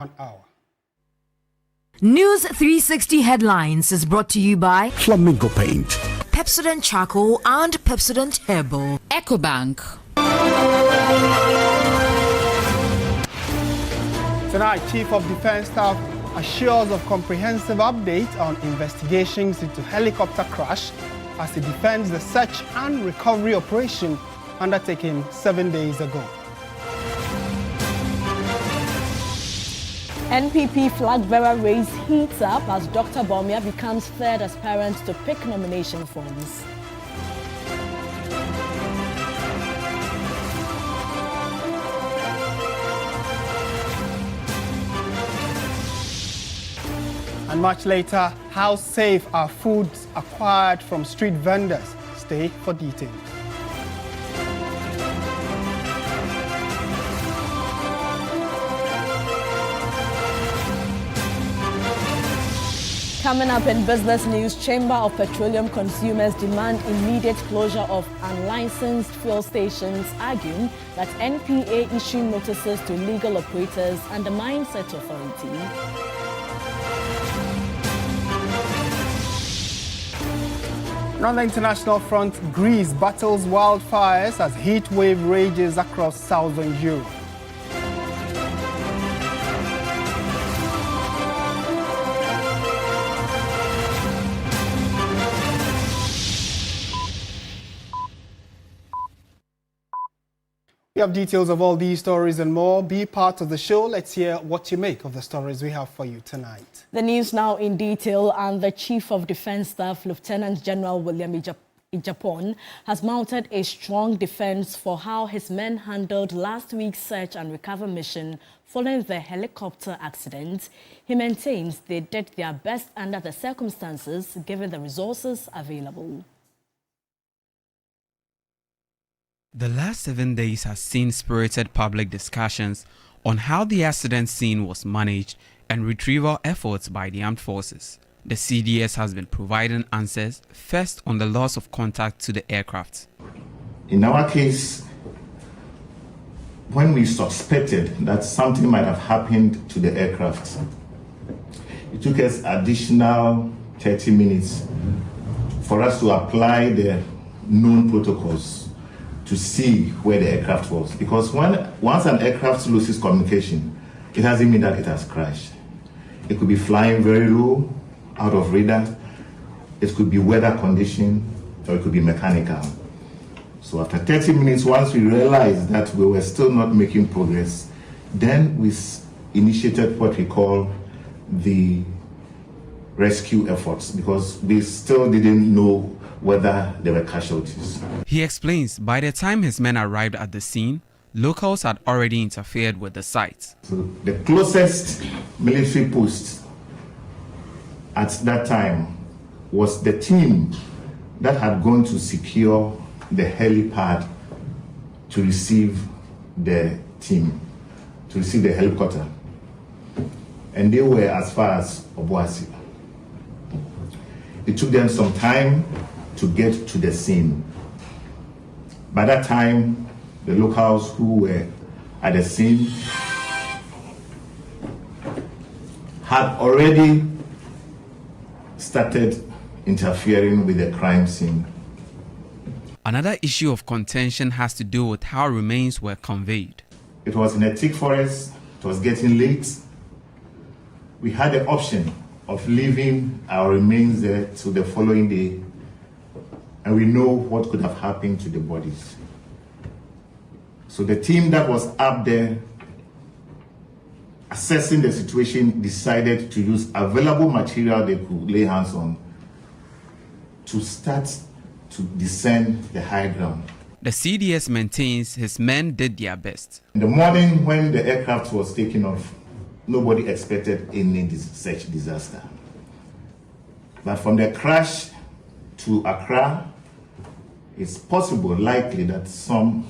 1 hour. News 360 headlines is brought to you by Flamingo Paint, Pepsodent Charcoal and Pepsodent Herbal, EcoBank. Tonight, Chief of Defence Staff assures of comprehensive update on investigations into helicopter crash as he defends the search and recovery operation undertaken 7 days ago. NPP flag bearer race heats up as Dr. Bawumia becomes third aspirant to pick nomination forms. And much later, how safe are foods acquired from street vendors? Stay for details. Coming up in business news, Chamber of Petroleum Consumers demand immediate closure of unlicensed fuel stations, arguing that NPA issuing notices to legal operators undermines such authority. On the international front, Greece battles wildfires as heat wave rages across southern Europe. We have details of all these stories and more. Be part of the show. Let's hear what you make of the stories we have for you tonight. The news now in detail, and the Chief of Defence Staff, Lieutenant General William Ijapon, has mounted a strong defence for how his men handled last week's search and recovery mission following the helicopter accident. He maintains they did their best under the circumstances, given the resources available. The last 7 days has seen spirited public discussions on how the accident scene was managed and retrieval efforts by the armed forces. The CDS has been providing answers, first on the loss of contact to the aircraft. In our case, when we suspected that something might have happened to the aircraft, it took us additional 30 minutes for us to apply the known protocols to see where the aircraft was. Because once an aircraft loses communication, it doesn't mean that it has crashed. It could be flying very low, out of radar. It could be weather condition, or it could be mechanical. So after 30 minutes, once we realized that we were still not making progress, then we initiated what we call the rescue efforts, because we still didn't know whether there were casualties. He explains by the time his men arrived at the scene, locals had already interfered with the site. So the closest military post at that time was the team that had gone to secure the helipad to receive the team, to receive the helicopter. And they were as far as Obuasi. It took them some time to get to the scene. By that time, the locals who were at the scene had already started interfering with the crime scene. Another issue of contention has to do with how remains were conveyed. It was in a thick forest, it was getting late. We had the option of leaving our remains there till the following day, and we know what could have happened to the bodies. So the team that was up there assessing the situation decided to use available material they could lay hands on to start to descend the high ground. The CDS maintains his men did their best. In the morning when the aircraft was taking off, nobody expected any such disaster. But from the crash to Accra, it's possible, likely, that some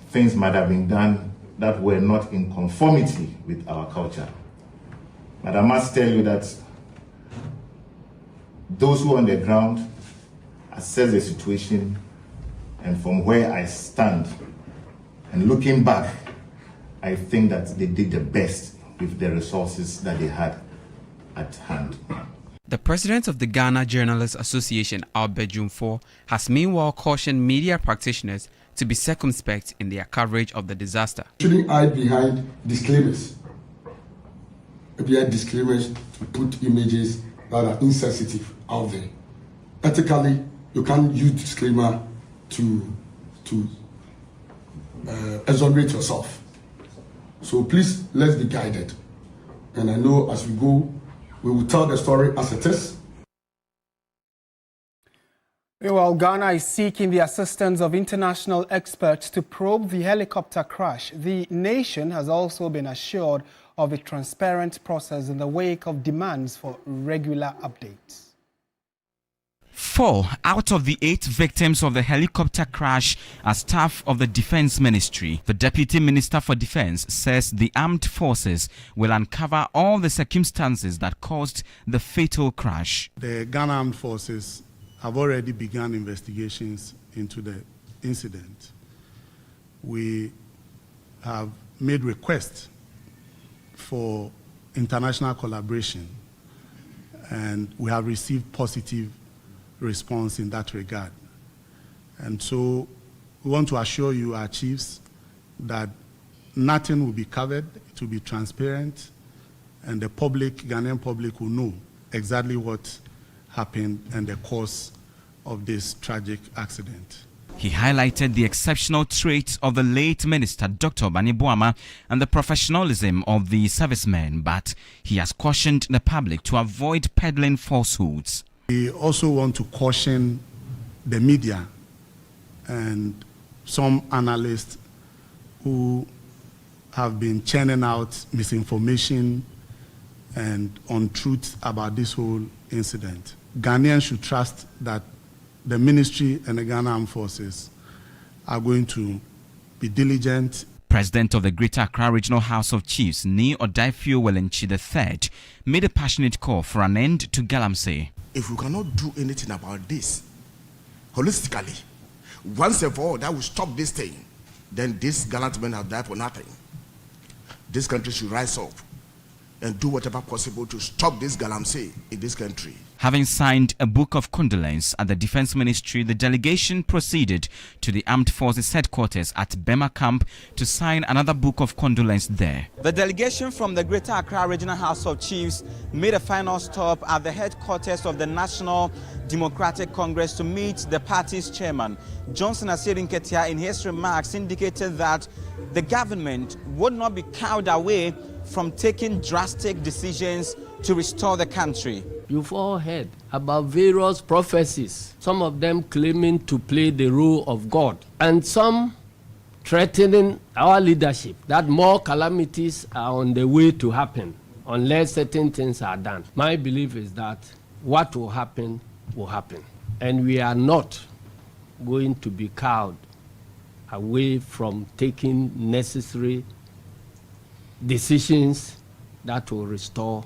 things might have been done that were not in conformity with our culture. But I must tell you that those who are on the ground assess the situation, and from where I stand and looking back, I think that they did the best with the resources that they had at hand. The president of the Ghana Journalists Association, Albert Jumfo, has meanwhile cautioned media practitioners to be circumspect in their coverage of the disaster. Shouldn't hide behind disclaimers. Behind disclaimers to put images that are insensitive out there. Ethically, you can't use disclaimer to exonerate yourself. So please, let's be guided. And I know as we go, we will tell the story as it is. Meanwhile, Ghana is seeking the assistance of international experts to probe the helicopter crash. The nation has also been assured of a transparent process in the wake of demands for regular updates. 4 out of the 8 victims of the helicopter crash are staff of the Defense Ministry. The Deputy Minister for Defense says the armed forces will uncover all the circumstances that caused the fatal crash. The Ghana Armed Forces have already begun investigations into the incident. We have made requests for international collaboration, and we have received positive response in that regard. And so we want to assure you, our chiefs, that nothing will be covered, it will be transparent, and the public, Ghanaian public, will know exactly what happened and the cause of this tragic accident. He highlighted the exceptional traits of the late minister, Dr. Bani Buama, and the professionalism of the servicemen, but he has cautioned the public to avoid peddling falsehoods. We also want to caution the media and some analysts who have been churning out misinformation and untruths about this whole incident. Ghanaians should trust that the ministry and the Ghana Armed Forces are going to be diligent. President of the Greater Accra Regional House of Chiefs, Ni Odaifio Welenchi III, made a passionate call for an end to Galamsey. If we cannot do anything about this holistically, once and for all, that will stop this thing, then these gallant men have died for nothing. This country should rise up and do whatever possible to stop this Galamsey in this country. Having signed a book of condolence at the Defense Ministry, the delegation proceeded to the Armed Forces headquarters at Bema Camp to sign another book of condolence there. The delegation from the Greater Accra Regional House of Chiefs made a final stop at the headquarters of the National Democratic Congress to meet the party's chairman. Johnson Asiedu-Dartey, in his remarks, indicated that the government would not be cowed away from taking drastic decisions to restore the country. You've all heard about various prophecies, some of them claiming to play the role of God, and some threatening our leadership that more calamities are on the way to happen unless certain things are done. My belief is that what will happen, and we are not going to be cowed away from taking necessary decisions that will restore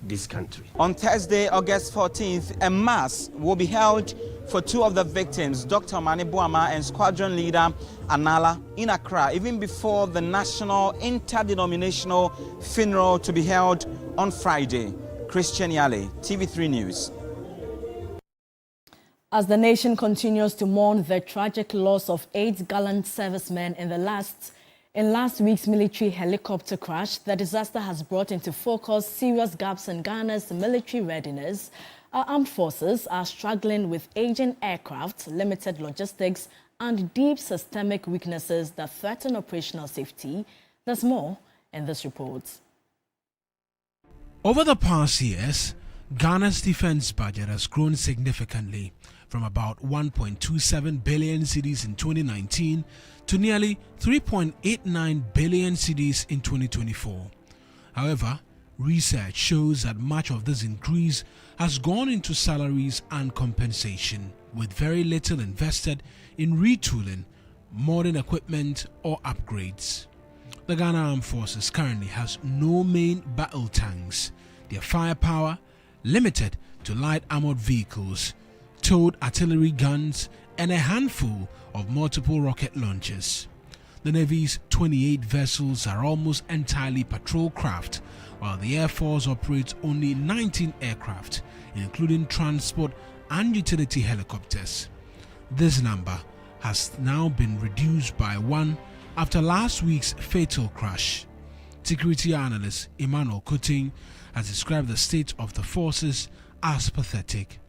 this country. On Thursday, August 14th, a mass will be held for 2 of the victims, Dr. Bani Buama and squadron leader Anala, in Accra, even before the national interdenominational funeral to be held on Friday. Christian Yale, TV3 News. As the nation continues to mourn the tragic loss of 8 gallant servicemen in last week's military helicopter crash, the disaster has brought into focus serious gaps in Ghana's military readiness. Our armed forces are struggling with aging aircraft, limited logistics, and deep systemic weaknesses that threaten operational safety. There's more in this report. Over the past years, Ghana's defense budget has grown significantly, from about 1.27 billion cedis in 2019 to nearly 3.89 billion cedis in 2024. However, research shows that much of this increase has gone into salaries and compensation, with very little invested in retooling, modern equipment or upgrades. The Ghana Armed Forces currently has no main battle tanks, their firepower limited to light armored vehicles, towed artillery guns, and a handful of multiple rocket launchers. The Navy's 28 vessels are almost entirely patrol craft, while the Air Force operates only 19 aircraft, including transport and utility helicopters. This number has now been reduced by one after last week's fatal crash. Security analyst Emmanuel Boateng has described the state of the forces as pathetic.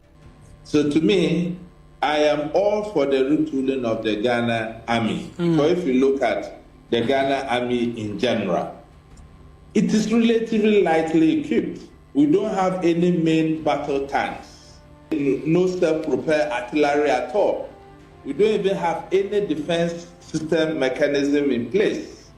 So to me, I am all for the retooling of the Ghana Army. So if you look at the Ghana Army in general, it is relatively lightly equipped. We don't have any main battle tanks, no self-propelled artillery at all. We don't even have any defense system mechanism in place.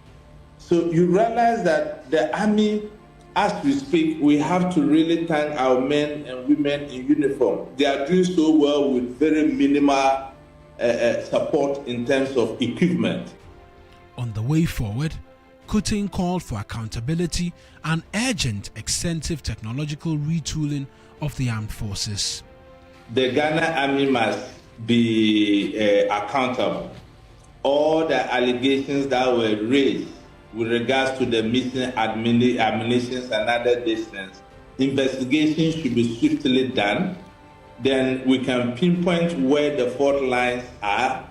So you realize that the army, as we speak, we have to really thank our men and women in uniform. They are doing so well with very minimal support in terms of equipment. On the way forward, Boateng called for accountability and urgent extensive technological retooling of the armed forces. The Ghana Army must be accountable. All the allegations that were raised with regards to the missing ammunition and other distance, investigation should be swiftly done. Then we can pinpoint where the fault lines are,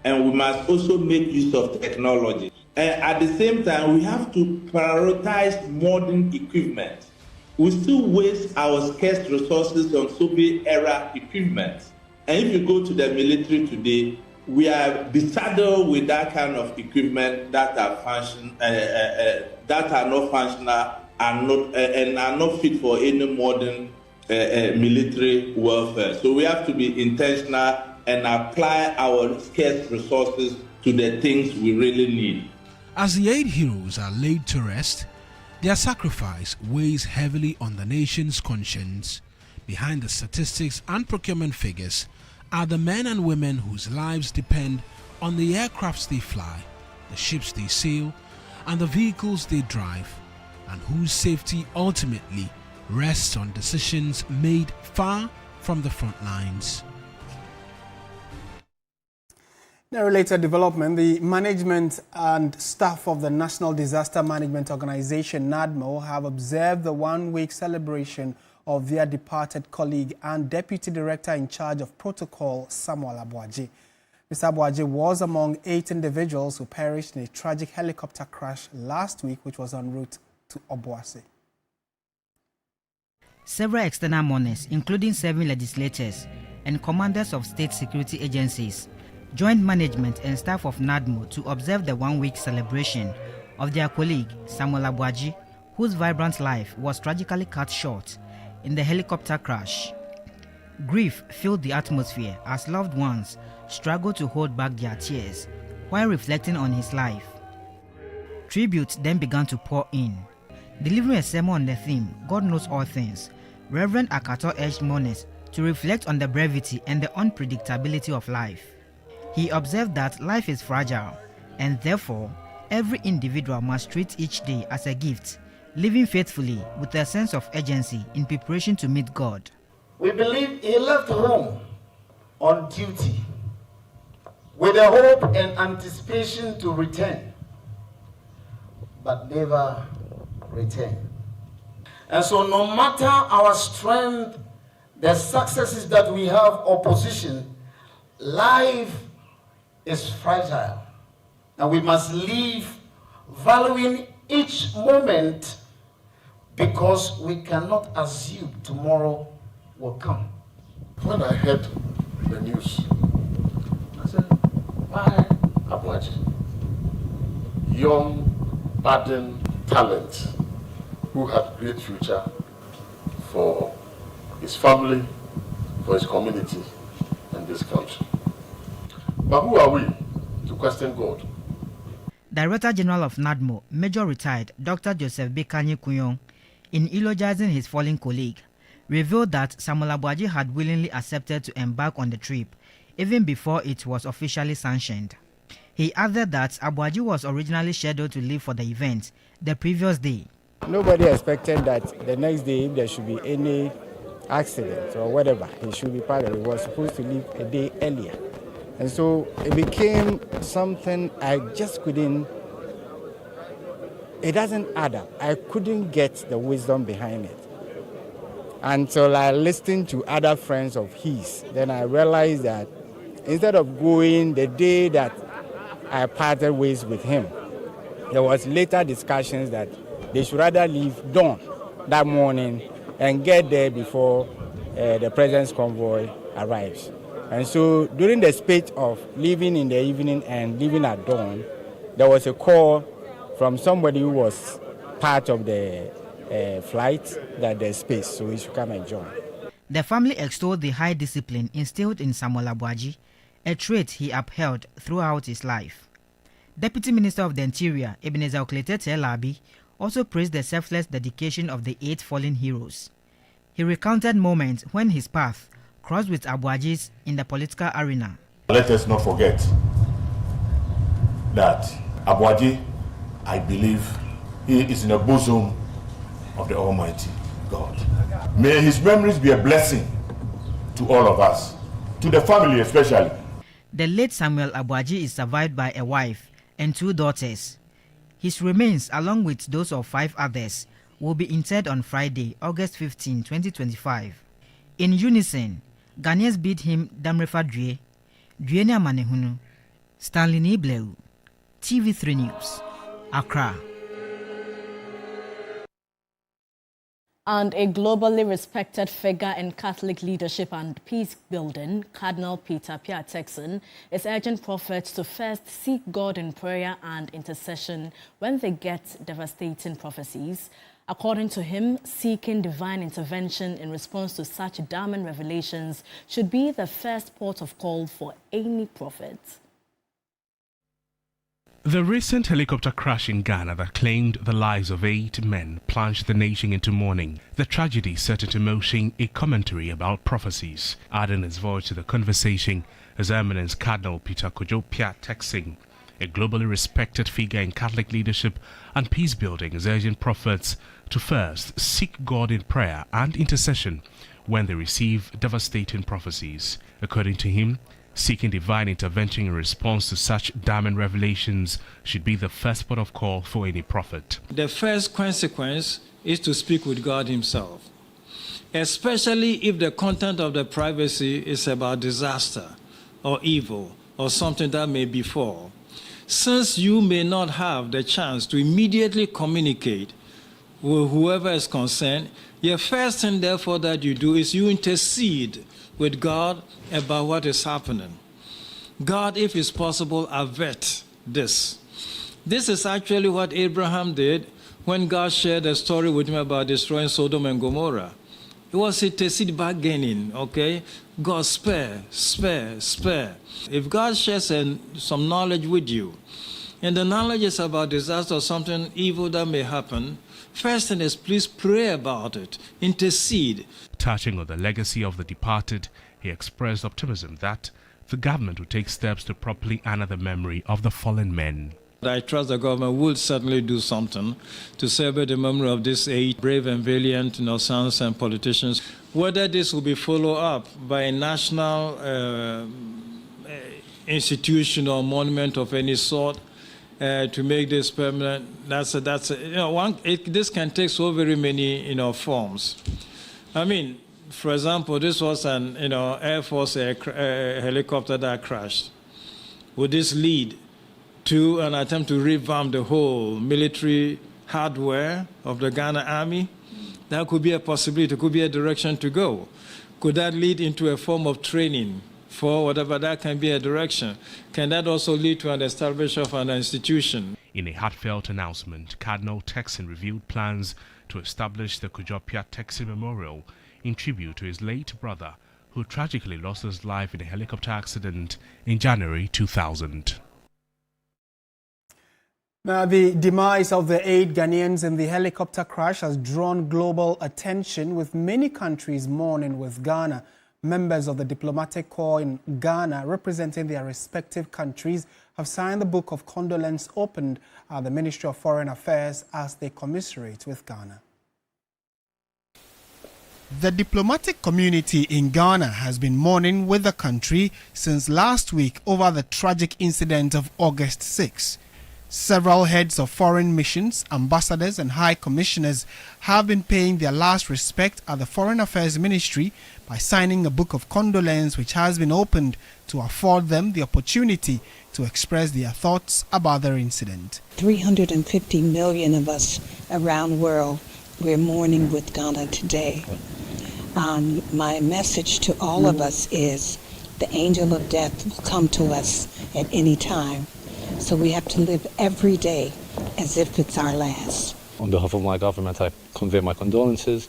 and we must also make use of technology. And at the same time, we have to prioritize modern equipment. We still waste our scarce resources on Soviet-era equipment. And if you go to the military today, we are besaddled with that kind of equipment that are not functional and are not fit for any modern military warfare. So we have to be intentional and apply our scarce resources to the things we really need. As the 8 heroes are laid to rest, their sacrifice weighs heavily on the nation's conscience. Behind the statistics and procurement figures are the men and women whose lives depend on the aircrafts they fly, the ships they sail, and the vehicles they drive, and whose safety ultimately rests on decisions made far from the front lines. In a related development, the management and staff of the National Disaster Management Organization, NADMO, have observed the one-week celebration of their departed colleague and Deputy Director in charge of protocol, Samuel Aboagye. Mr. Aboagye was among 8 individuals who perished in a tragic helicopter crash last week, which was en route to Obuasi. Several external mourners, including 7 legislators and commanders of state security agencies, joined management and staff of NADMO to observe the one-week celebration of their colleague, Samuel Aboagye, whose vibrant life was tragically cut short in the helicopter crash. Grief filled the atmosphere as loved ones struggled to hold back their tears while reflecting on his life. Tributes then began to pour in. Delivering a sermon on the theme, God Knows All Things, Reverend Akato urged mourners to reflect on the brevity and the unpredictability of life. He observed that life is fragile, and therefore, every individual must treat each day as a gift, living faithfully with a sense of urgency in preparation to meet God. We believe he left home on duty with a hope and anticipation to return, but never returned. And so no matter our strength, the successes that we have, opposition, life is fragile, and we must live valuing each moment, because we cannot assume tomorrow will come. When I heard the news, I said, why Aboagye? Young, budding talent who had great future for his family, for his community, and this country. But who are we to question God? Director General of NADMO, Major Retired Dr. Joseph B. Kanye Kunyong, in eulogizing his fallen colleague, revealed that Samuel Aboagye had willingly accepted to embark on the trip, even before it was officially sanctioned. He added that Aboagye was originally scheduled to leave for the event the previous day. Nobody expected that the next day, if there should be any accident or whatever, he should be part of it. He was supposed to leave a day earlier. And so it became something I just couldn't, it doesn't add up. I couldn't get the wisdom behind it. Until I listened to other friends of his, then I realized that instead of going the day that I parted ways with him, there was later discussions that they should rather leave dawn that morning and get there before the president's convoy arrives. And so during the spate of leaving in the evening and leaving at dawn, there was a call from somebody who was part of the flight that there's space, so he should come and join. The family extolled the high discipline instilled in Samuel Abuaji, a trait he upheld throughout his life. Deputy Minister of the Interior, Ebenezer Oklete Labi, also praised the selfless dedication of the 8 fallen heroes. He recounted moments when his path crossed with Abuaji's in the political arena. Let us not forget that Abuaji, I believe, he is in the bosom of the Almighty God. May his memories be a blessing to all of us, to the family especially. The late Samuel Abuaji is survived by a wife and 2 daughters. His remains, along with those of 5 others, will be interred on Friday, August 15, 2025. In unison, Ghanaians bid him Damrefa Due, Duene Amanehunu, Stanley Nibleu, TV3 News, Accra. And a globally respected figure in Catholic leadership and peace building, Cardinal Peter Piatexon, is urging prophets to first seek God in prayer and intercession when they get devastating prophecies. According to him, seeking divine intervention in response to such damning revelations should be the first port of call for any prophet. The recent helicopter crash in Ghana that claimed the lives of 8 men plunged the nation into mourning. The tragedy set into motion a commentary about prophecies. Adding his voice to the conversation, His Eminence Cardinal Peter Piatexon, a globally respected figure in Catholic leadership and peace building, is urging prophets to first seek God in prayer and intercession when they receive devastating prophecies. According to him, seeking divine intervention in response to such damning revelations should be the first port of call for any prophet. The first consequence is to speak with God himself, especially if the content of the privacy is about disaster or evil or something that may befall. Since you may not have the chance to immediately communicate with whoever is concerned, the first thing therefore that you do is you intercede with God about what is happening. God, if it's possible, avert this. This is actually what Abraham did when God shared a story with him about destroying Sodom and Gomorrah. It was intercede bargaining, okay? God, spare. If God shares some knowledge with you, and the knowledge is about disaster or something evil that may happen, first thing is please pray about it, intercede. Touching on the legacy of the departed, he expressed optimism that the government will take steps to properly honor the memory of the fallen men. I trust the government will certainly do something to celebrate the memory of these 8 brave and valiant sons and politicians. Whether this will be followed up by a national institution or monument of any sort to make this permanent, this can take so very many forms. I mean, for example, this was an Air Force helicopter that crashed. Would this lead to an attempt to revamp the whole military hardware of the Ghana Army? That could be a possibility. It could be a direction to go. Could that lead into a form of training for whatever? That can be a direction. Can that also lead to an establishment of an institution? In a heartfelt announcement, Cardinal Texon revealed plans to establish the Piatexon Memorial in tribute to his late brother, who tragically lost his life in a helicopter accident in January 2000. Now, the demise of the 8 Ghanaians in the helicopter crash has drawn global attention, with many countries mourning with Ghana. Members of the diplomatic corps in Ghana, representing their respective countries, have signed the Book of Condolence opened at the Ministry of Foreign Affairs as they commiserate with Ghana. The diplomatic community in Ghana has been mourning with the country since last week over the tragic incident of August 6. Several heads of foreign missions, ambassadors and high commissioners have been paying their last respect at the Foreign Affairs Ministry by signing a book of condolence which has been opened to afford them the opportunity to express their thoughts about their incident. 350 million of us around the world, we're mourning with Ghana today. My message to all of us is the angel of death will come to us at any time. So we have to live every day as if it's our last. On behalf of my government, I convey my condolences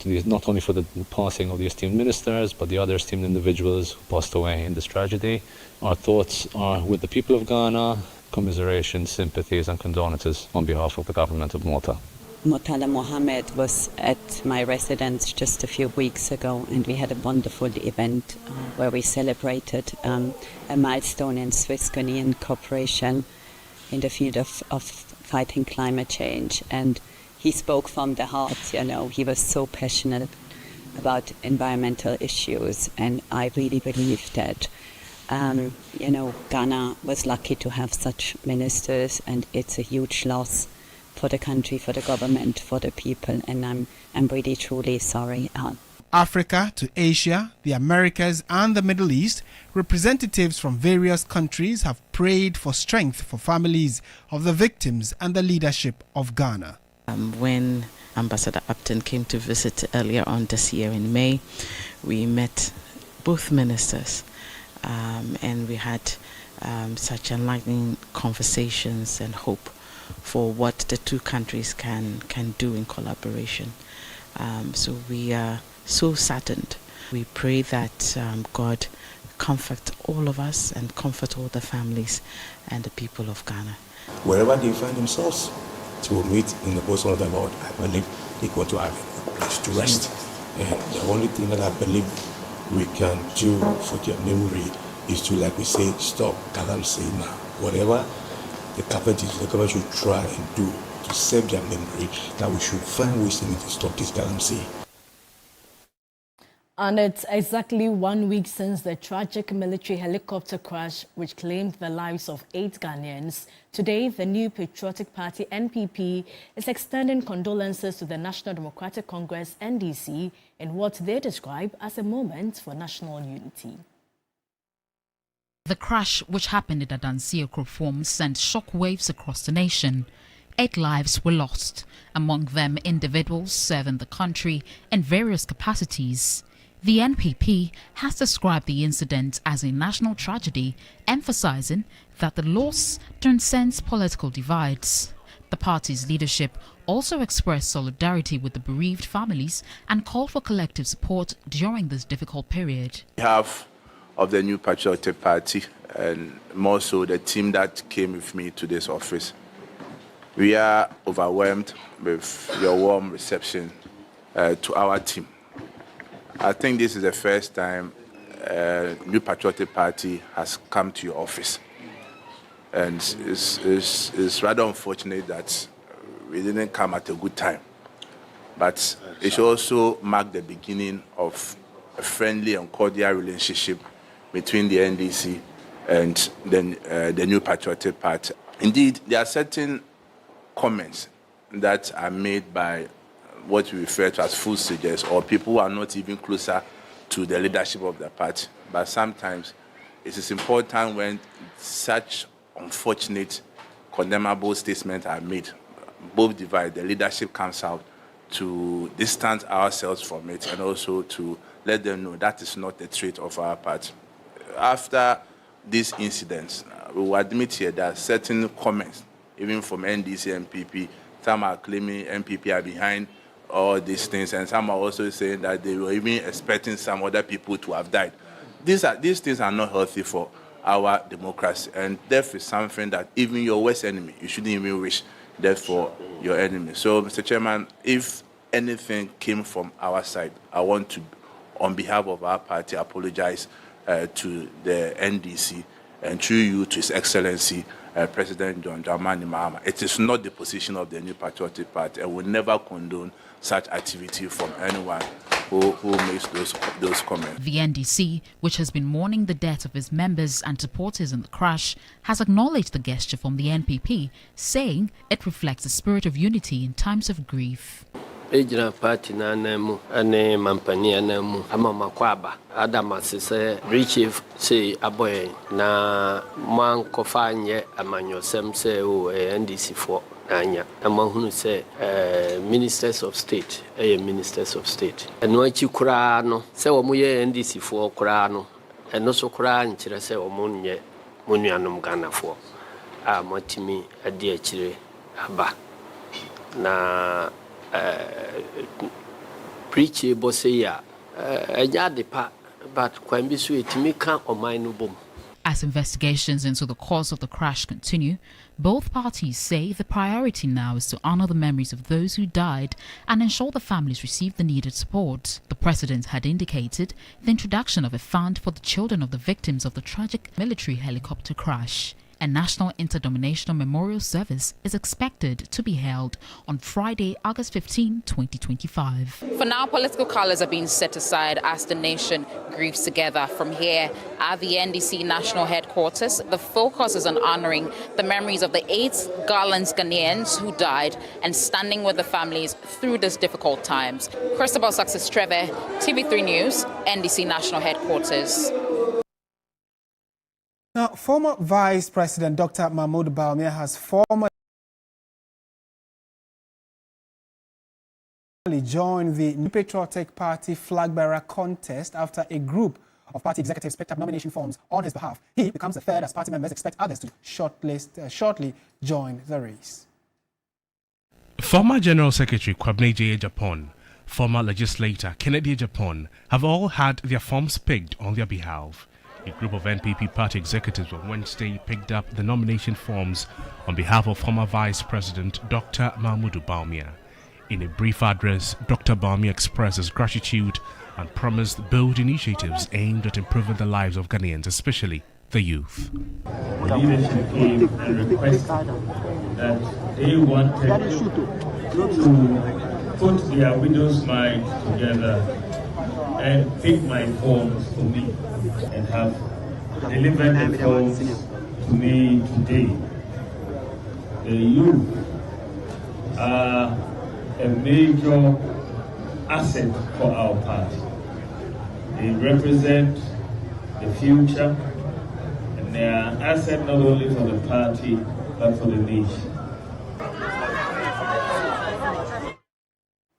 to these, not only for the passing of the esteemed ministers, but the other esteemed individuals who passed away in this tragedy. Our thoughts are with the people of Ghana, commiseration, sympathies and condolences on behalf of the government of Malta. Murtala Mohammed was at my residence just a few weeks ago, and we had a wonderful event where we celebrated a milestone in Swiss-Ghanaian cooperation in the field of fighting climate change. And he spoke from the heart, you know. He was so passionate about environmental issues, and I really believe that, you know, Ghana was lucky to have such ministers, and it's a huge loss for the country, for the government, for the people, and I'm really truly sorry. Africa to Asia, the Americas and the Middle East, representatives from various countries have prayed for strength for families of the victims and the leadership of Ghana. When Ambassador Upton came to visit earlier on this year in May, we met both ministers and we had such enlightening conversations and hope for what the two countries can do in collaboration. So we are so saddened. We pray that God comfort all of us and comfort all the families and the people of Ghana. Wherever they find themselves, to meet in the bosom of the Lord, I believe they're going to have a place to rest. And the only thing that I believe we can do for their memory is to, like we say, stop Galamsey now. Whatever the government should try and do to save their memory, that we should find ways to stop this Galamsey. And it's exactly 1 week since the tragic military helicopter crash which claimed the lives of 8 Ghanaians. Today, the new patriotic party, NPP, is extending condolences to the National Democratic Congress, NDC, in what they describe as a moment for national unity. The crash, which happened in the Adansi sent shockwaves across the nation. 8 lives were lost, among them individuals serving the country in various capacities. The NPP has described the incident as a national tragedy, emphasizing that the loss transcends political divides. The party's leadership also expressed solidarity with the bereaved families and called for collective support during this difficult period. On behalf of the new Patriotic Party, and more so the team that came with me to this office, we are overwhelmed with your warm reception to our team. I think this is the first time New Patriotic Party has come to your office. And it's rather unfortunate that we didn't come at a good time. But it should also mark the beginning of a friendly and cordial relationship between the NDC and the New Patriotic Party. Indeed, there are certain comments that are made by what we refer to as food soldiers, or people who are not even closer to the leadership of the party. But sometimes it is important when such unfortunate, condemnable statements are made, both divide, the leadership comes out to distance ourselves from it and also to let them know that is not the trait of our party. After these incidents, we will admit here that certain comments, even from NDC and NPP, some are claiming NPP are behind all these things, and some are also saying that they were even expecting some other people to have died. These things are not healthy for our democracy, and death is something that even your worst enemy, you shouldn't even wish death for your enemy. So, Mr. Chairman, if anything came from our side, I want to, on behalf of our party, apologize to the NDC and through you to His Excellency President John Dramani Mahama. It is not the position of the New Patriotic Party, and will never condone such activity from anyone who makes those comments. The NDC, which has been mourning the death of its members and supporters in the crash, has acknowledged the gesture from the NPP, saying it reflects a spirit of unity in times of grief. Ejina party na namu ane mampani namu ama makwaba adama sise chief say aboy na man kofanye amanyosem say o NDC for anya amahunu say ministers of state ministers of state eno achi kura no say wo ye NDC for kura no eno so kura nkyere say wo munye munuanom Ghana for matimi ade akire aba na preach boseya but as investigations into the cause of the crash continue, both parties say the priority now is to honor the memories of those who died and ensure the families receive the needed support. The president had indicated the introduction of a fund for the children of the victims of the tragic military helicopter crash. A national interdenominational memorial service is expected to be held on Friday, August 15, 2025. For now, political colours are being set aside as the nation grieves together. From here at the NDC national headquarters, the focus is on honouring the memories of the 8 Garlands Ghanaians who died and standing with the families through these difficult times. Christabel Success Trevor, TV3 News, NDC national headquarters. Now, former Vice President Dr. Mahmoud Bawumia has formally joined the New Patriotic Party flag bearer contest after a group of party executives picked up nomination forms on his behalf. He becomes the third as party members expect others to shortly join the race. Former General Secretary Kwabena J.A. former legislator Kennedy Japan have all had their forms picked on their behalf. A group of NPP party executives on Wednesday picked up the nomination forms on behalf of former Vice President Dr. Mahmoud Bawumia. In a brief address, Dr. Bawumia expressed his gratitude and promised bold initiatives aimed at improving the lives of Ghanaians, especially the youth. The leadership came and requested that they wanted to put their widow's mind together and pick my forms for me and have delivered the forms to me today. The youth are a major asset for our party. They represent the future and they are an asset not only for the party but for the nation.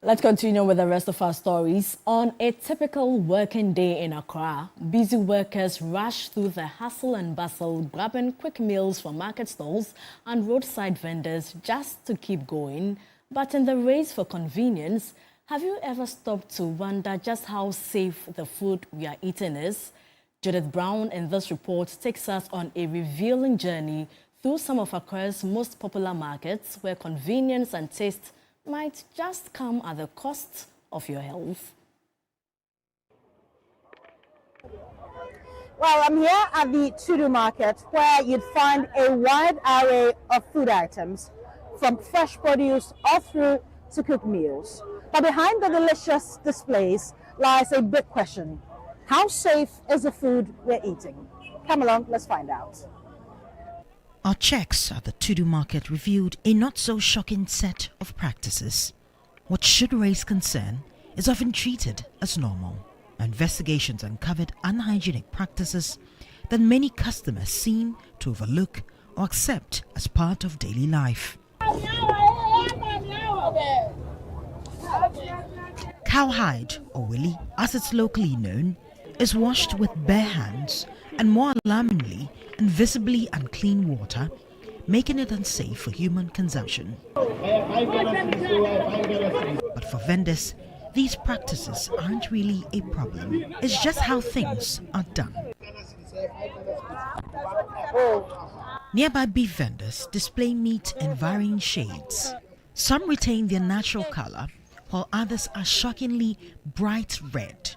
Let's continue with the rest of our stories. On a typical working day in Accra, busy workers rush through the hustle and bustle, grabbing quick meals from market stalls and roadside vendors just to keep going. But in the race for convenience, have you ever stopped to wonder just how safe the food we are eating is? Judith Brown in this report takes us on a revealing journey through some of Accra's most popular markets where convenience and taste might just come at the cost of your health. Well, I'm here at the Tudu Market where you'd find a wide array of food items from fresh produce all through to cooked meals. But behind the delicious displays lies a big question. How safe is the food we're eating? Come along, let's find out. Our checks at the Tudu Market revealed a not-so-shocking set of practices. What should raise concern is often treated as normal. Investigations uncovered unhygienic practices that many customers seem to overlook or accept as part of daily life. Cowhide, or willy, as it's locally known, is washed with bare hands and, more alarmingly, in visibly unclean water, making it unsafe for human consumption. But for vendors, these practices aren't really a problem. It's just how things are done. Nearby beef vendors display meat in varying shades. Some retain their natural color, while others are shockingly bright red.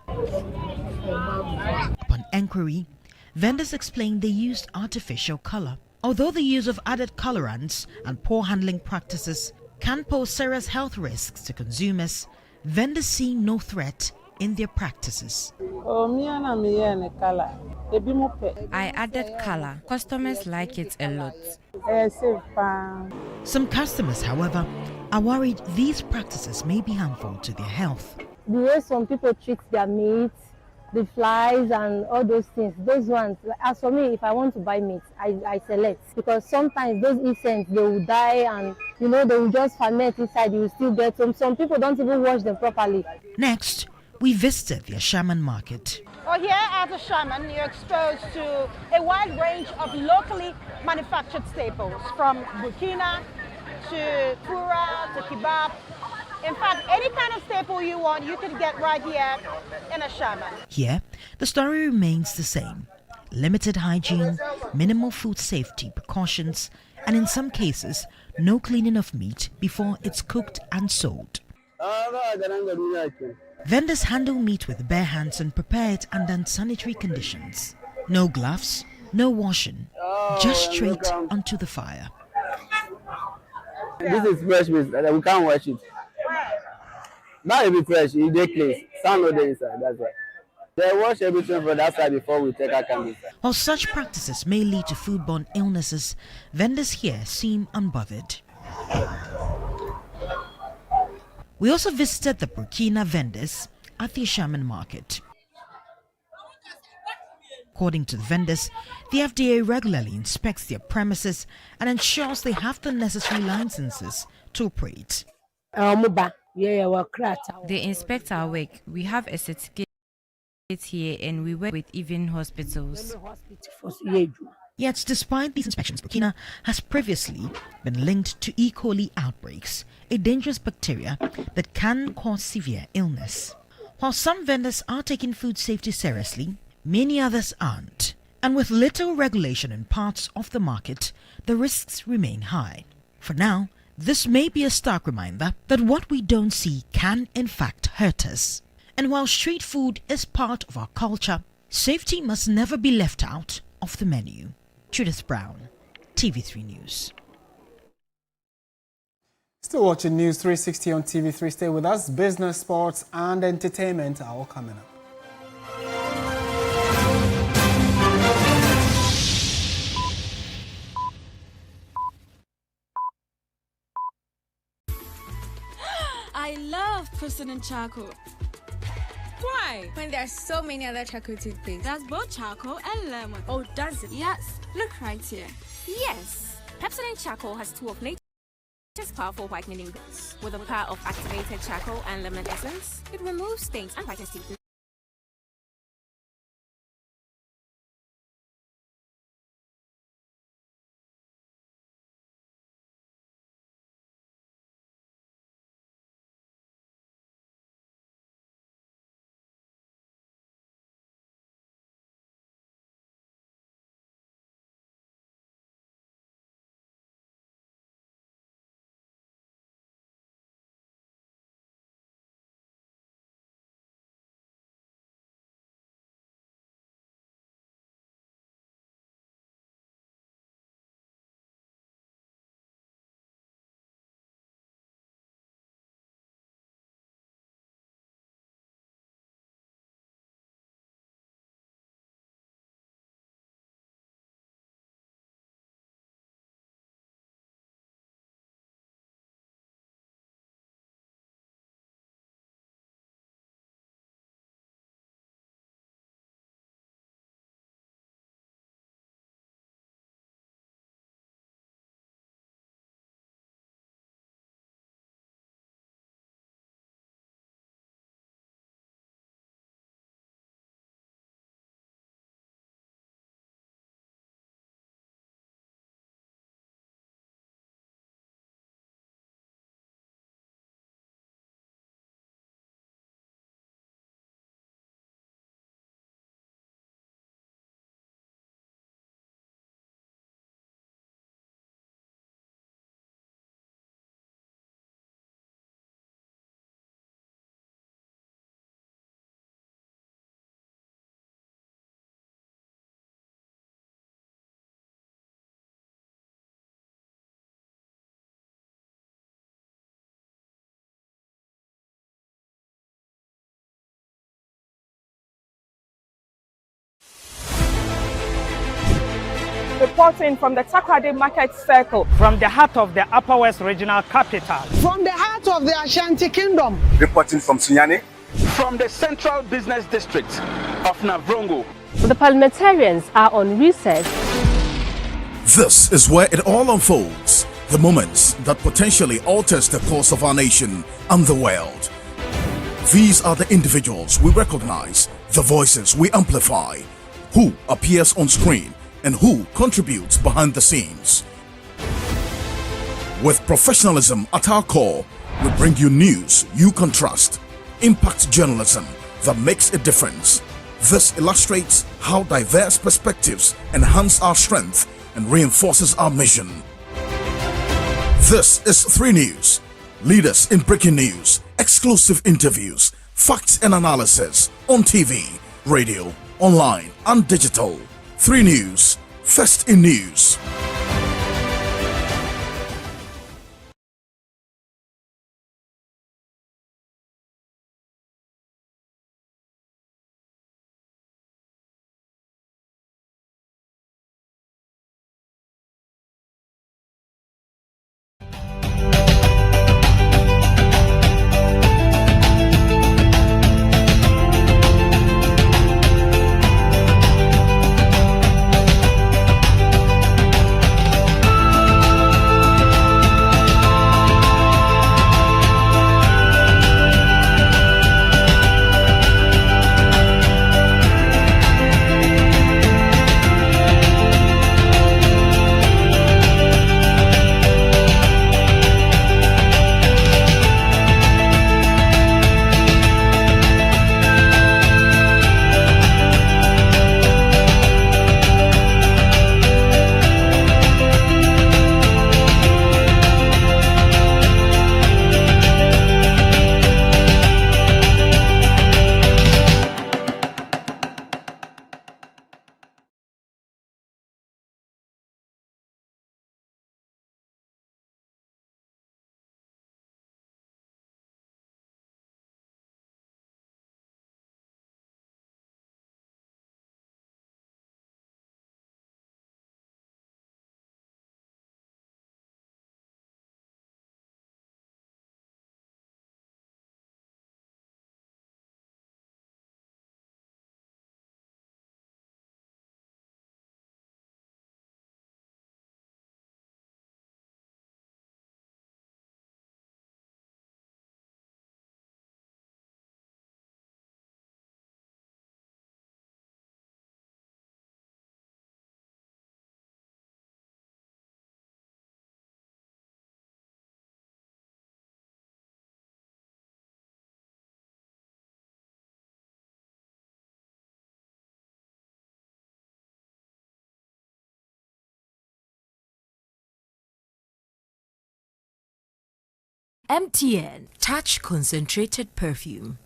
Upon enquiry, vendors explain they used artificial color. Although the use of added colorants and poor handling practices can pose serious health risks to consumers, vendors see no threat in their practices. I added color. Customers like it a lot. Some customers, however, are worried these practices may be harmful to their health. The way some people treat their meat, the flies and all those things, those ones, as for me, if I want to buy meat, I select, because sometimes those insects, they will die and they will just ferment inside, you will still get them. Some people don't even wash them properly. Next, we visited the Ashaman market. Well, here at the Shaman, you're exposed to a wide range of locally manufactured staples, from Burkina to Pura to kebab. In fact, any kind of staple you want, you can get right here in a Shaman. Here, the story remains the same. Limited hygiene, minimal food safety precautions, and in some cases, no cleaning of meat before it's cooked and sold. Vendors handle meat with bare hands and prepare it under unsanitary conditions. No gloves, no washing, just straight onto the fire. This is fresh meat, we can't wash it. Now it be fresh, it dey clean. Sand no dey inside, that's why. They wash everything from that side before we take our can inside. While such practices may lead to foodborne illnesses, vendors here seem unbothered. We also visited the Burkina vendors at the Ashaman market. According to the vendors, the FDA regularly inspects their premises and ensures they have the necessary licenses to operate. They inspect our work. We have a certificate here and we work with even hospitals. Yet, despite these inspections, Burkina has previously been linked to E. coli outbreaks, a dangerous bacteria that can cause severe illness. While some vendors are taking food safety seriously, many others aren't. And with little regulation in parts of the market, the risks remain high. For now, this may be a stark reminder that what we don't see can in fact hurt us. And while street food is part of our culture, safety must never be left out of the menu. Judith Brown, TV3 News. Still watching News 360 on TV3. Stay with us. Business, sports and entertainment are all coming up. I love President Charcoal. Why? When there are so many other charcoal toothpaste. There's both charcoal and lemon. Oh, does it? Yes. Look right here. Yes. Pepsodent Charcoal has two of nature's powerful whitening bits. With the power of activated charcoal and lemon essence, it removes stains and brightens teeth. reporting from the Takoradi Market Circle. From the heart of the Upper West Regional Capital. From the heart of the Ashanti Kingdom. Reporting from Sunyani. From the Central Business District of Navrongo. The parliamentarians are on recess. This is where it all unfolds. The moments that potentially alters the course of our nation and the world. These are the individuals we recognize, the voices we amplify, who appears on screen and who contributes behind the scenes. With professionalism at our core, we bring you news you can trust. Impact journalism that makes a difference. This illustrates how diverse perspectives enhance our strength and reinforces our mission. This is 3 News. Leaders in breaking news, exclusive interviews, facts and analysis on TV, radio, online and digital. 3 News, first in news. MTN Touch Concentrated Perfume.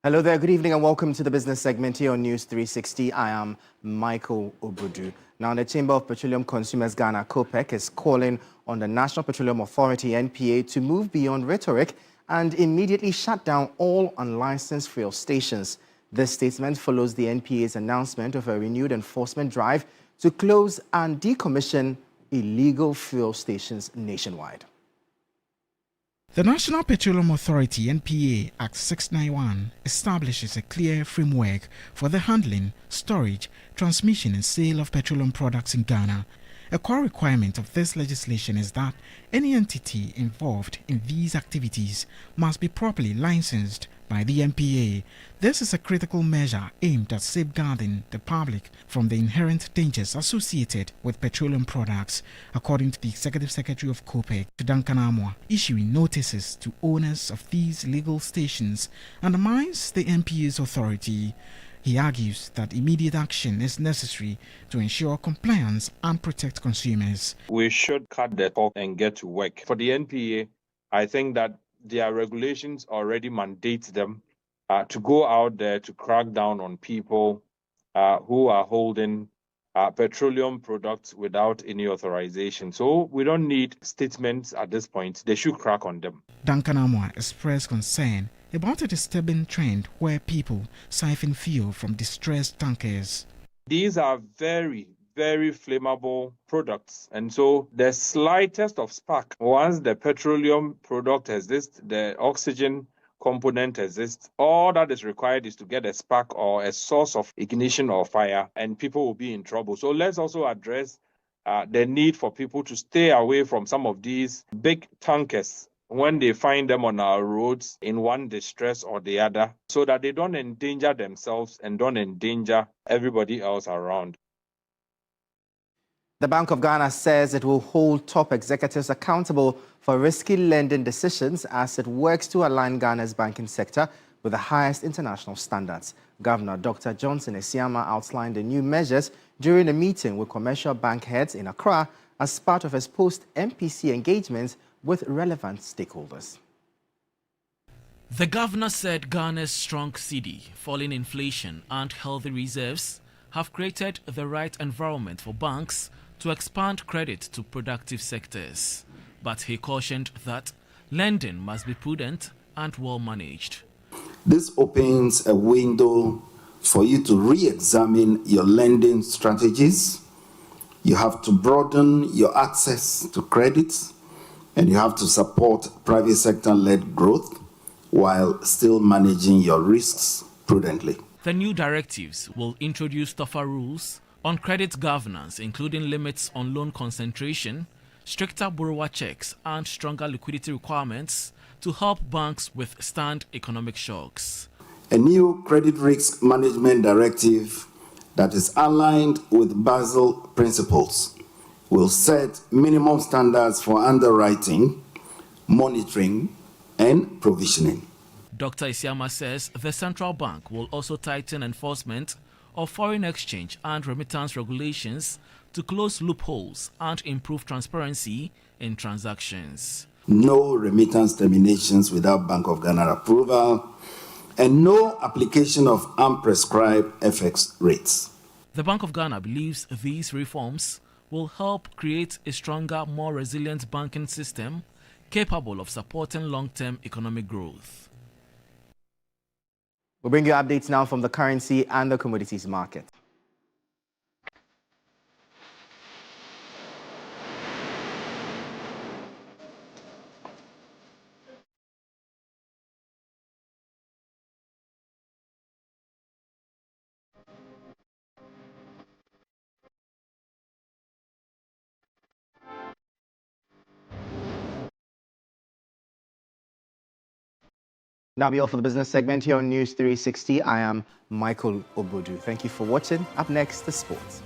Hello there, good evening and welcome to the business segment here on News 360. I am Michael Obudu. Now, the Chamber of Petroleum Consumers Ghana, COPEC, is calling on the National Petroleum Authority, NPA, to move beyond rhetoric and immediately shut down all unlicensed fuel stations. This statement follows the NPA's announcement of a renewed enforcement drive to close and decommission illegal fuel stations nationwide. The National Petroleum Authority (NPA) Act 691 establishes a clear framework for the handling, storage, transmission and sale of petroleum products in Ghana. A core requirement of this legislation is that any entity involved in these activities must be properly licensed by the NPA. This is a critical measure aimed at safeguarding the public from the inherent dangers associated with petroleum products, according to the Executive Secretary of COPEC, Duncan Amwa. Issuing notices to owners of these legal stations undermines the NPA's authority. He argues that immediate action is necessary to ensure compliance and protect consumers. We should cut the talk and get to work. For the NPA, I think that their regulations already mandate them to go out there to crack down on people who are holding petroleum products without any authorization. So we don't need statements at this point. They should crack on them. Duncan Amwa expressed concern about a disturbing trend where people siphon fuel from distressed tankers. These are very, very flammable products, and so the slightest of spark, once the petroleum product exists, the oxygen component exists, all that is required is to get a spark or a source of ignition or fire, and people will be in trouble. So let's also address the need for people to stay away from some of these big tankers when they find them on our roads in one distress or the other, so that they don't endanger themselves and don't endanger everybody else around. The Bank of Ghana says it will hold top executives accountable for risky lending decisions as it works to align Ghana's banking sector with the highest international standards. Governor Dr. Johnson Esiama outlined the new measures during a meeting with commercial bank heads in Accra as part of his post-MPC engagements with relevant stakeholders. The governor said Ghana's strong cedi, falling inflation and healthy reserves have created the right environment for banks to expand credit to productive sectors. But he cautioned that lending must be prudent and well managed. This opens a window for you to re-examine your lending strategies. You have to broaden your access to credit, and you have to support private sector-led growth while still managing your risks prudently. The new directives will introduce tougher rules on credit governance, including limits on loan concentration, stricter borrower checks, and stronger liquidity requirements to help banks withstand economic shocks. A new credit risk management directive that is aligned with Basel principles will set minimum standards for underwriting, monitoring, and provisioning. Dr. Isiama says the central bank will also tighten enforcement of foreign exchange and remittance regulations to close loopholes and improve transparency in transactions. No remittance terminations without Bank of Ghana approval, and no application of unprescribed FX rates. The Bank of Ghana believes these reforms will help create a stronger, more resilient banking system capable of supporting long-term economic growth. We'll bring you updates now from the currency and the commodities market. Now be all for the business segment here on News 360. I am Michael Obodu. Thank you for watching. Up next, the sports.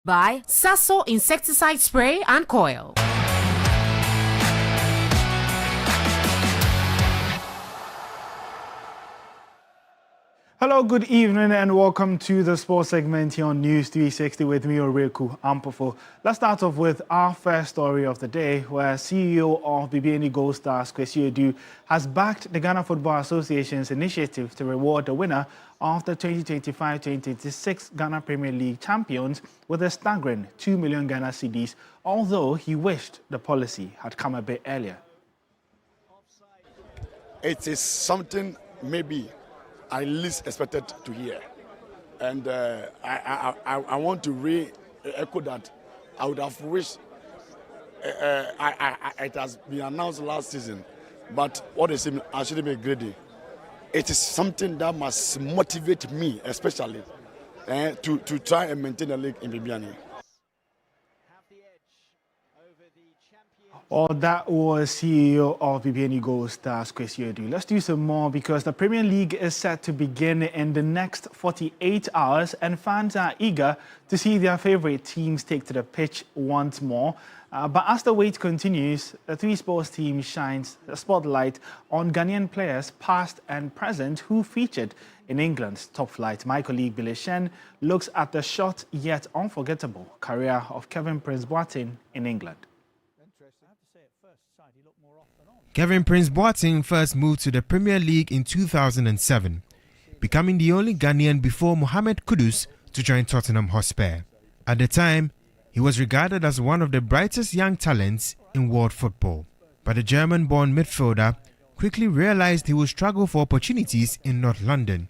by Sasso Insecticide Spray and Coil. Hello, good evening and welcome to the sports segment here on News 360 with me, Oreku Ampofo. Let's start off with our first story of the day, where CEO of BBNE Gold Stars, Asiedu-Dartey, has backed the Ghana Football Association's initiative to reward the winner of the 2025-2026 Ghana Premier League champions with a staggering 2 million Ghana cedis, although he wished the policy had come a bit earlier. It is something maybe I least expected to hear, and I want to re-echo that. I would have wished it has been announced last season, but what is it? I shouldn't be greedy. It is something that must motivate me, especially to try and maintain the league in BBNE. Or that was CEO of BBNE Gold Stars, Asiedu-Dartey. Let's do some more because the Premier League is set to begin in the next 48 hours and fans are eager to see their favourite teams take to the pitch once more. But as the wait continues, the Three Sports team shines a spotlight on Ghanaian players past and present who featured in England's top flight. My colleague Billy Shen looks at the short yet unforgettable career of Kevin Prince Boateng in England. Kevin Prince Boateng first moved to the Premier League in 2007, becoming the only Ghanaian before Mohamed Kudus to join Tottenham Hotspur. At the time, he was regarded as one of the brightest young talents in world football. But the German-born midfielder quickly realized he would struggle for opportunities in North London,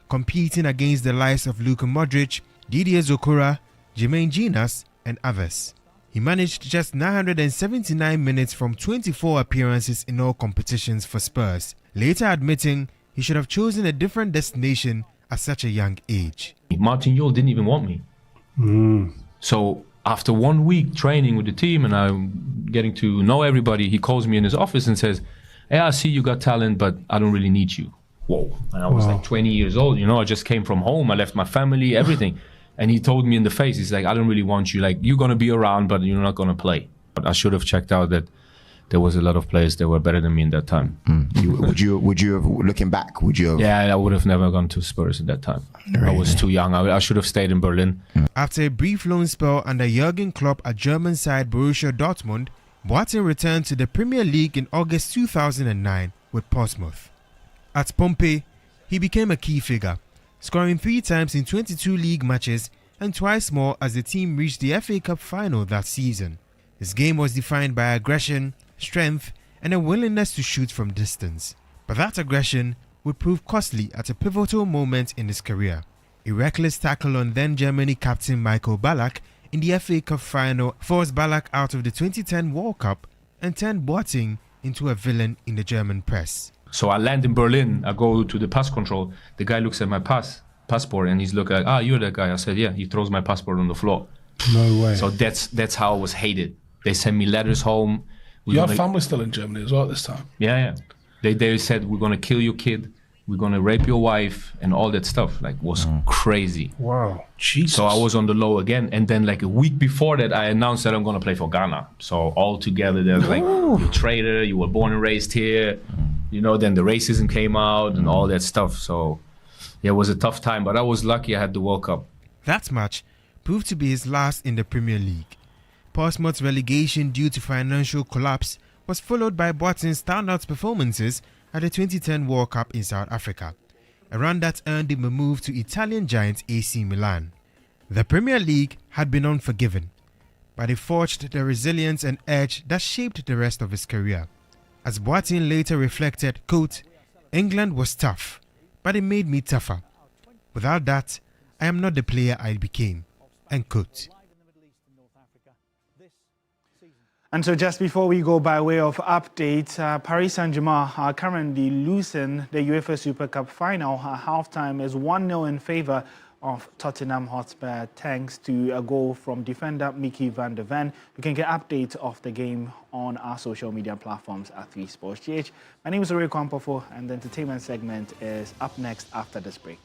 competing against the likes of Luka Modric, Didier Zokora, Jermaine Ginas, and others. He managed just 979 minutes from 24 appearances in all competitions for Spurs, later admitting he should have chosen a different destination at such a young age. Martin Jol didn't even want me. So after 1 week training with the team and I'm getting to know everybody, he calls me in his office and says, "Hey, I see you got talent, but I don't really need you." Whoa. And I was like 20 years old, you know, I just came from home, I left my family, everything. And he told me in the face, he's like, "I don't really want you. Like, you're going to be around, but you're not going to play." But I should have checked out that there was a lot of players that were better than me in that time. Would you have, looking back, would you have? Yeah, I would have never gone to Spurs at that time. Really? I was too young. I should have stayed in Berlin. After a brief loan spell under Jurgen Klopp at German side Borussia Dortmund, Boateng returned to the Premier League in August 2009 with Portsmouth. At Pompey, he became a key figure, scoring 3 times in 22 league matches and twice more as the team reached the FA Cup final that season. His game was defined by aggression, strength, and a willingness to shoot from distance. But that aggression would prove costly at a pivotal moment in his career. A reckless tackle on then Germany captain Michael Ballack in the FA Cup final forced Ballack out of the 2010 World Cup and turned Boateng into a villain in the German press. So I land in Berlin, I go to the pass control, the guy looks at my passport and he's looking like, "Ah, you're that guy." I said, "Yeah." He throws my passport on the floor. No way. So that's how I was hated. They sent me letters home. Your family still in Germany as well at this time? Yeah. They said, "We're going to kill your kid, we're going to rape your wife," and all that stuff. Like, was crazy. Wow. Jesus. So I was on the low again. And then like a week before that, I announced that I'm going to play for Ghana. So all together, they're like, "You're a traitor, you were born and raised here." You know, then the racism came out and all that stuff. So yeah, it was a tough time, but I was lucky I had the World Cup. That match proved to be his last in the Premier League. Portsmouth's relegation due to financial collapse was followed by Boateng's standout performances at the 2010 World Cup in South Africa, a run that earned him a move to Italian giant AC Milan. The Premier League had been unforgiving, but he forged the resilience and edge that shaped the rest of his career. As Boateng later reflected, quote, "England was tough, but it made me tougher. Without that, I am not the player I became," end quote. And so just before we go by way of update, Paris Saint-Germain are currently losing the UEFA Super Cup final. Halftime is 1-0 in favour of Tottenham Hotspur thanks to a goal from defender Mickey van der Ven. You can get updates of the game on our social media platforms at 3SportsGH. My name is Oreku Ampofo and the entertainment segment is up next after this break.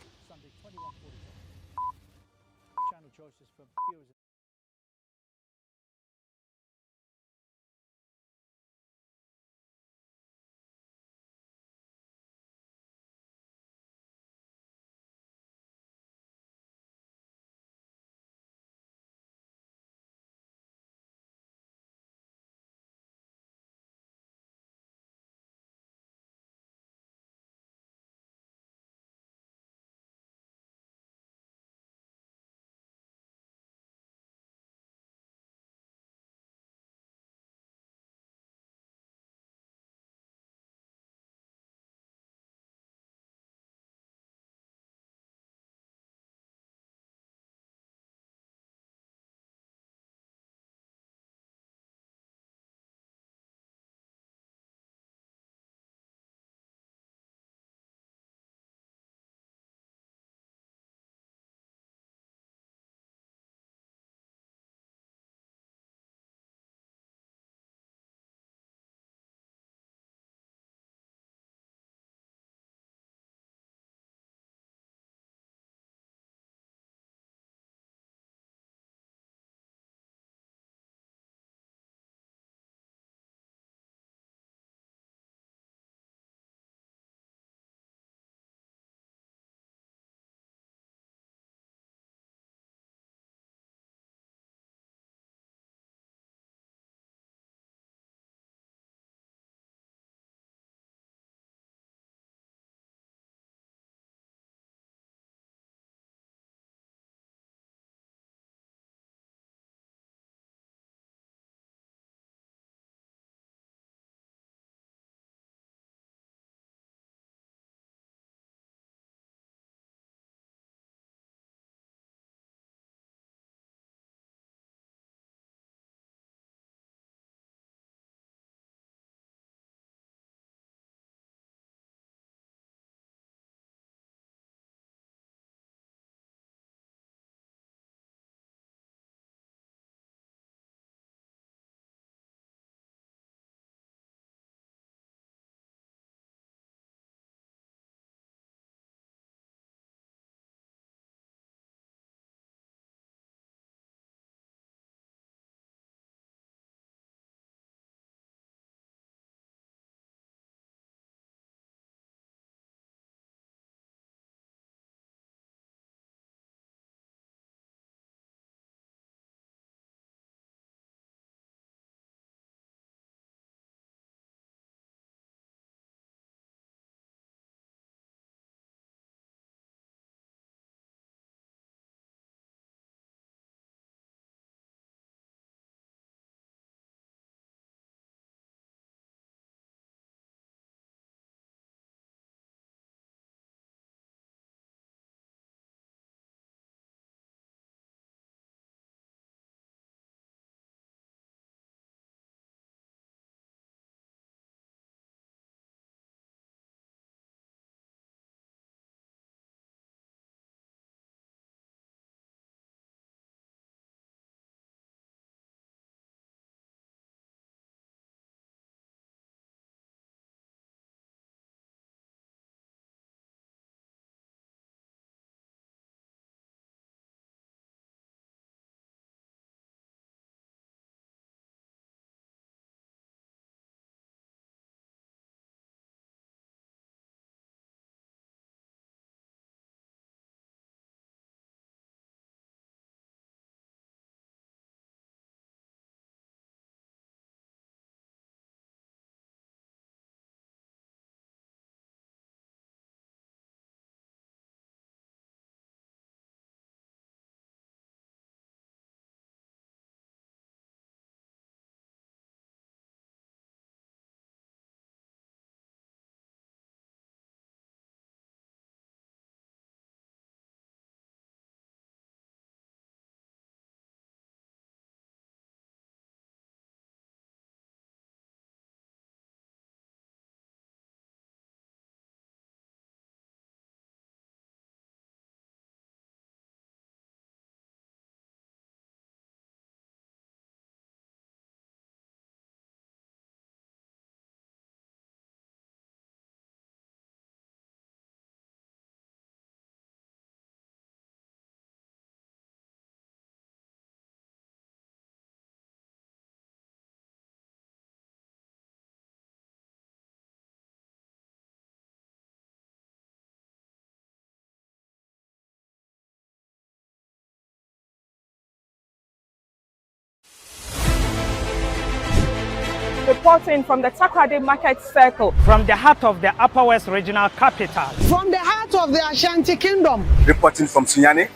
Reporting from the Takoradi Market Circle. From the heart of the Upper West Regional Capital. From the heart of the Ashanti Kingdom. Reporting from Sunyani.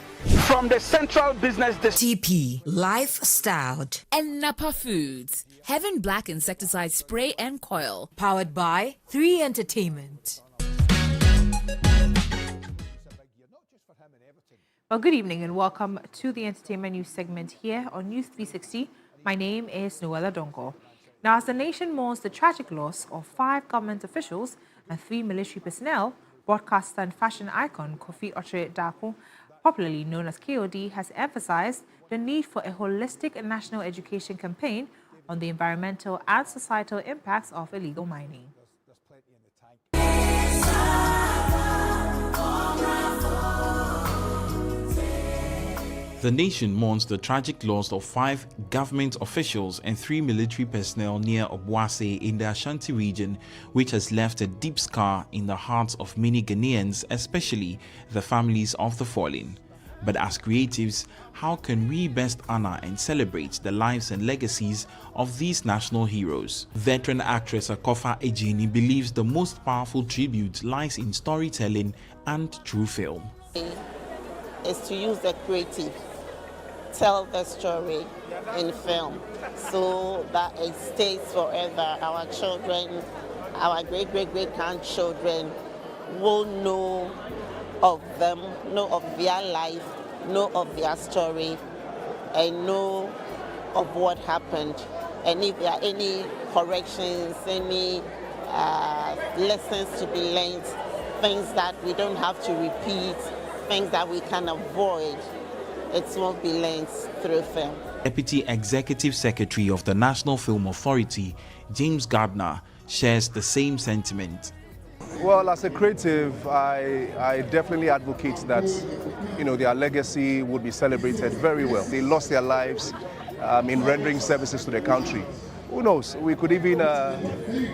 From the Central Business District. TP Lifestyle. And Napa Foods. Heaven Black Insecticide Spray and Coil. Powered by 3 Entertainment. Well, good evening and welcome to the Entertainment News segment here on News 360. My name is Noella Donko. Now, as the nation mourns the tragic loss of 5 government officials and 3 military personnel, broadcaster and fashion icon Kofi Otchere-Darko, popularly known as KOD, has emphasized the need for a holistic national education campaign on the environmental and societal impacts of illegal mining. The nation mourns the tragic loss of 5 government officials and 3 military personnel near Obuasi in the Ashanti region, which has left a deep scar in the hearts of many Ghanaians, especially the families of the fallen. But as creatives, how can we best honor and celebrate the lives and legacies of these national heroes? Veteran actress Akofa Ejini believes the most powerful tribute lies in storytelling and true film. Is to use the creative, tell the story in film so that it stays forever. Our children, our great-great-great-grandchildren will know of them, know of their life, know of their story, and know of what happened. And if there are any corrections, any lessons to be learned, things that we don't have to repeat, things that we can avoid, it won't be learned through film. Deputy Executive Secretary of the National Film Authority, James Gardner, shares the same sentiment. Well, as a creative, I definitely advocate that, their legacy would be celebrated very well. They lost their lives in rendering services to their country. Who knows? We could even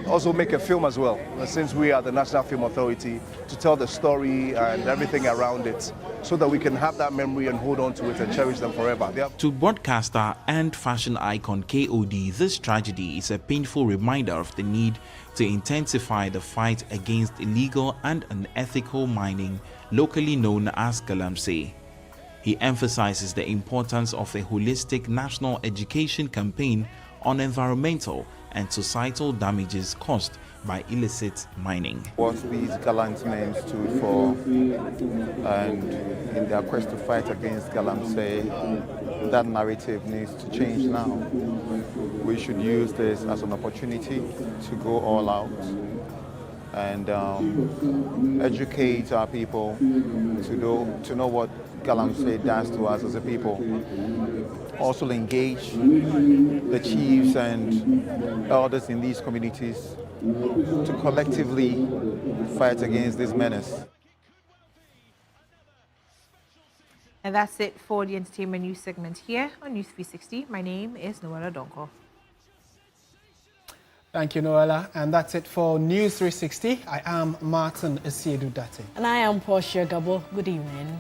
also make a film as well, since we are the National Film Authority, to tell the story and everything around it, so that we can have that memory and hold on to it and cherish them forever. To broadcaster and fashion icon KOD, this tragedy is a painful reminder of the need to intensify the fight against illegal and unethical mining, locally known as Galamsey. He emphasizes the importance of a holistic national education campaign on environmental and societal damages caused by illicit mining. What these gallant men stood for, and in their quest to fight against Galamsey, that narrative needs to change now. We should use this as an opportunity to go all out and educate our people to know what Galamsey does to us as a people. Also engage the chiefs and elders in these communities to collectively fight against this menace. And that's it for the Entertainment News segment here on News 360. My name is Noella Donko. Thank you, Noella. And that's it for News 360. I am Martin Asiedu-Dartey. And I am Portia Gabor. Good evening.